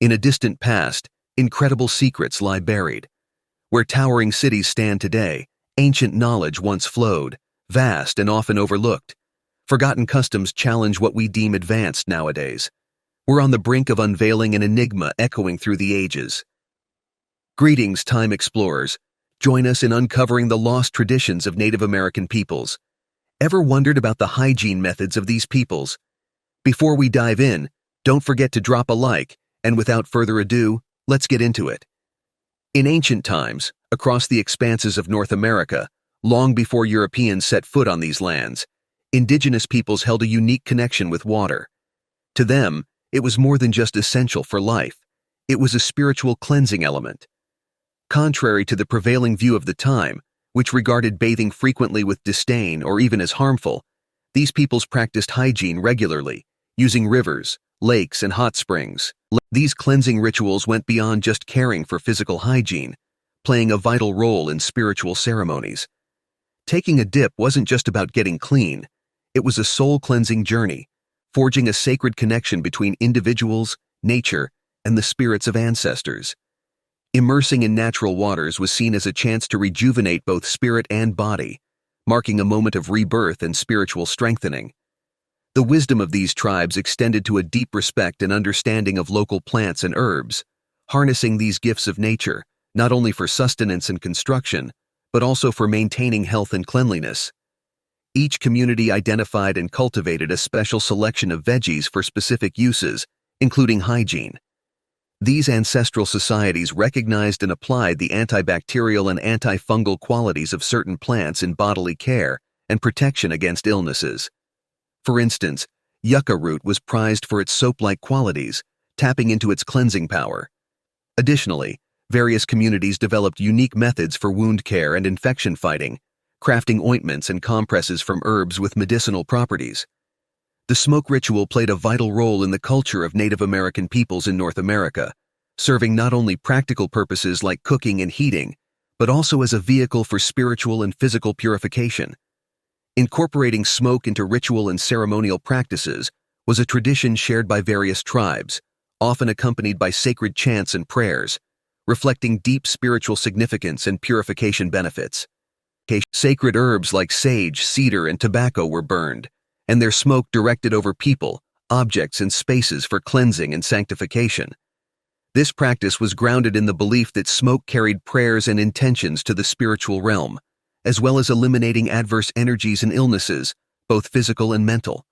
In a distant past, incredible secrets lie buried. Where towering cities stand today, ancient knowledge once flowed, vast and often overlooked. Forgotten customs challenge what we deem advanced nowadays. We're on the brink of unveiling an enigma echoing through the ages. Greetings, time explorers. Join us in uncovering the lost traditions of Native American peoples. Ever wondered about the hygiene methods of these peoples? Before we dive in, don't forget to drop a like, and without further ado, let's get into it. In ancient times, across the expanses of North America, long before Europeans set foot on these lands, indigenous peoples held a unique connection with water. To them, it was more than just essential for life. It was a spiritual cleansing element. Contrary to the prevailing view of the time, which regarded bathing frequently with disdain or even as harmful, these peoples practiced hygiene regularly, using rivers, lakes, and hot springs. These cleansing rituals went beyond just caring for physical hygiene, playing a vital role in spiritual ceremonies. Taking a dip wasn't just about getting clean, it was a soul-cleansing journey, forging a sacred connection between individuals, nature, and the spirits of ancestors. Immersing in natural waters was seen as a chance to rejuvenate both spirit and body, marking a moment of rebirth and spiritual strengthening. The wisdom of these tribes extended to a deep respect and understanding of local plants and herbs, harnessing these gifts of nature, not only for sustenance and construction, but also for maintaining health and cleanliness. Each community identified and cultivated a special selection of veggies for specific uses, including hygiene. These ancestral societies recognized and applied the antibacterial and antifungal qualities of certain plants in bodily care and protection against illnesses. For instance, yucca root was prized for its soap-like qualities, tapping into its cleansing power. Additionally, various communities developed unique methods for wound care and infection fighting, crafting ointments and compresses from herbs with medicinal properties. The smoke ritual played a vital role in the culture of Native American peoples in North America, serving not only practical purposes like cooking and heating, but also as a vehicle for spiritual and physical purification. Incorporating smoke into ritual and ceremonial practices was a tradition shared by various tribes, often accompanied by sacred chants and prayers, reflecting deep spiritual significance and purification benefits. Sacred herbs like sage, cedar, and tobacco were burned, and their smoke directed over people, objects, and spaces for cleansing and sanctification. This practice was grounded in the belief that smoke carried prayers and intentions to the spiritual realm, as well as eliminating adverse energies and illnesses, both physical and mental.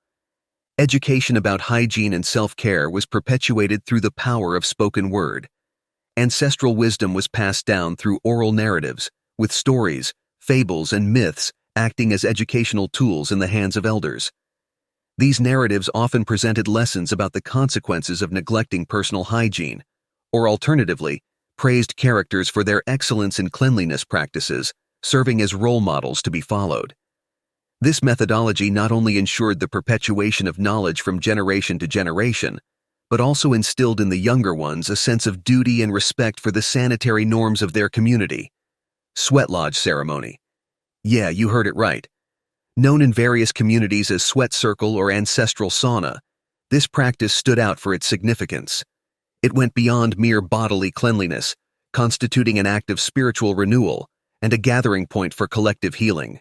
Education about hygiene and self-care was perpetuated through the power of spoken word. Ancestral wisdom was passed down through oral narratives, with stories, fables, and myths acting as educational tools in the hands of elders. These narratives often presented lessons about the consequences of neglecting personal hygiene, or alternatively, praised characters for their excellence in cleanliness practices, serving as role models to be followed. This methodology not only ensured the perpetuation of knowledge from generation to generation, but also instilled in the younger ones a sense of duty and respect for the sanitary norms of their community. Sweat lodge ceremony. Yeah, you heard it right. Known in various communities as sweat circle or ancestral sauna, this practice stood out for its significance. It went beyond mere bodily cleanliness, constituting an act of spiritual renewal and a gathering point for collective healing.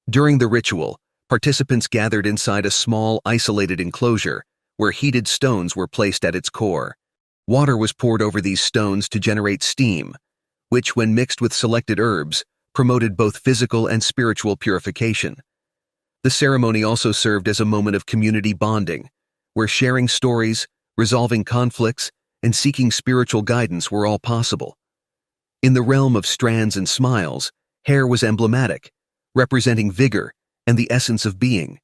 During the ritual, participants gathered inside a small, isolated enclosure where heated stones were placed at its core. Water was poured over these stones to generate steam, which, when mixed with selected herbs, promoted both physical and spiritual purification. The ceremony also served as a moment of community bonding, where sharing stories, resolving conflicts, and seeking spiritual guidance were all possible. In the realm of strands and smiles, hair was emblematic, representing vigor and the essence of being.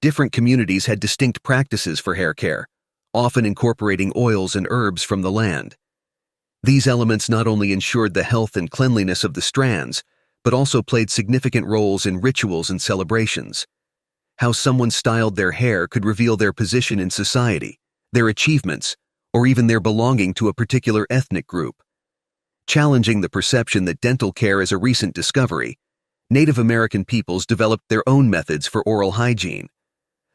Different communities had distinct practices for hair care, often incorporating oils and herbs from the land. These elements not only ensured the health and cleanliness of the strands, but also played significant roles in rituals and celebrations. How someone styled their hair could reveal their position in society, their achievements, or even their belonging to a particular ethnic group. Challenging the perception that dental care is a recent discovery, Native American peoples developed their own methods for oral hygiene.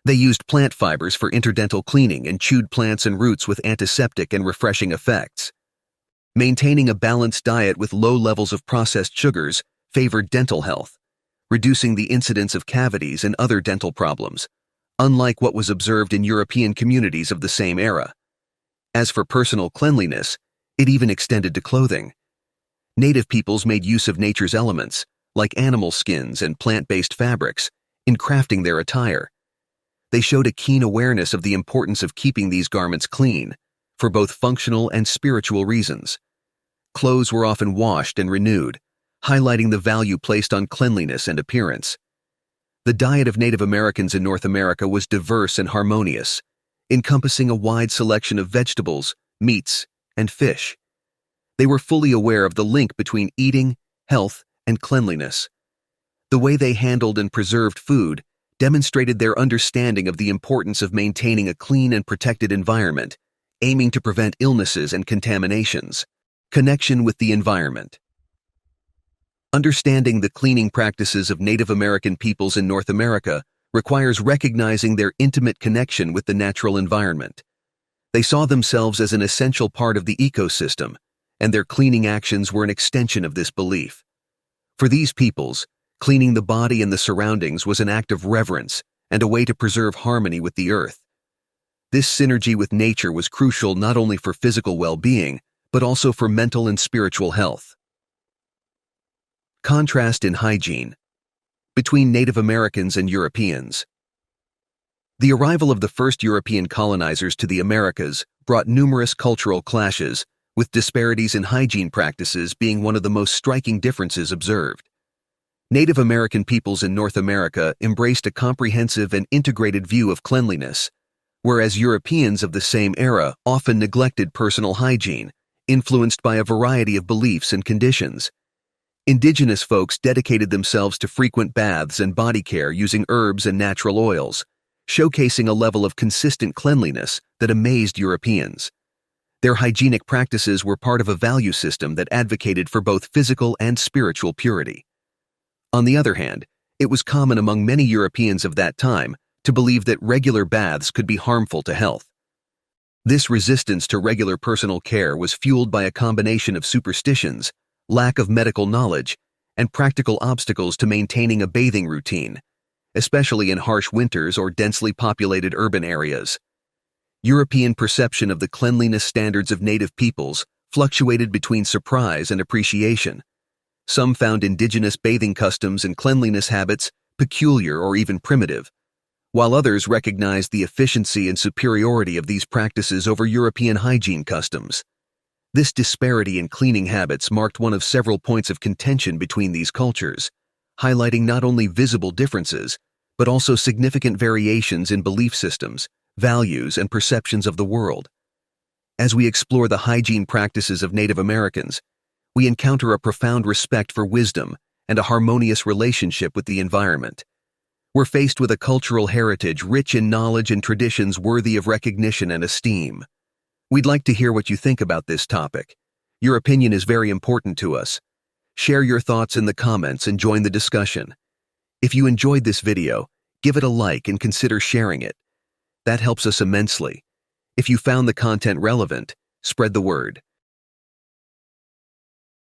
They used plant fibers for interdental cleaning and chewed plants and roots with antiseptic and refreshing effects. Maintaining a balanced diet with low levels of processed sugars favored dental health, reducing the incidence of cavities and other dental problems, unlike what was observed in European communities of the same era. As for personal cleanliness, it even extended to clothing. Native peoples made use of nature's elements, like animal skins and plant-based fabrics, in crafting their attire. They showed a keen awareness of the importance of keeping these garments clean, for both functional and spiritual reasons. Clothes were often washed and renewed, highlighting the value placed on cleanliness and appearance. The diet of Native Americans in North America was diverse and harmonious, encompassing a wide selection of vegetables, meats, and fish. They were fully aware of the link between eating, health, and cleanliness. The way they handled and preserved food demonstrated their understanding of the importance of maintaining a clean and protected environment, aiming to prevent illnesses and contaminations. Connection with the environment. Understanding the cleaning practices of Native American peoples in North America requires recognizing their intimate connection with the natural environment. They saw themselves as an essential part of the ecosystem, and their cleaning actions were an extension of this belief. For these peoples, cleaning the body and the surroundings was an act of reverence and a way to preserve harmony with the earth. This synergy with nature was crucial not only for physical well-being, but also for mental and spiritual health. Contrast in hygiene between Native Americans and Europeans. The arrival of the first European colonizers to the Americas brought numerous cultural clashes, with disparities in hygiene practices being one of the most striking differences observed. Native American peoples in North America embraced a comprehensive and integrated view of cleanliness, whereas Europeans of the same era often neglected personal hygiene, influenced by a variety of beliefs and conditions. Indigenous folks dedicated themselves to frequent baths and body care using herbs and natural oils, showcasing a level of consistent cleanliness that amazed Europeans. Their hygienic practices were part of a value system that advocated for both physical and spiritual purity. On the other hand, it was common among many Europeans of that time to believe that regular baths could be harmful to health. This resistance to regular personal care was fueled by a combination of superstitions, lack of medical knowledge, and practical obstacles to maintaining a bathing routine, especially in harsh winters or densely populated urban areas. European perception of the cleanliness standards of native peoples fluctuated between surprise and appreciation. Some found indigenous bathing customs and cleanliness habits peculiar or even primitive, while others recognized the efficiency and superiority of these practices over European hygiene customs. This disparity in cleaning habits marked one of several points of contention between these cultures, highlighting not only visible differences, but also significant variations in belief systems, values, and perceptions of the world. As we explore the hygiene practices of Native Americans, we encounter a profound respect for wisdom and a harmonious relationship with the environment. We're faced with a cultural heritage rich in knowledge and traditions worthy of recognition and esteem. We'd like to hear what you think about this topic. Your opinion is very important to us. Share your thoughts in the comments and join the discussion. If you enjoyed this video, give it a like and consider sharing it. That helps us immensely. If you found the content relevant, spread the word.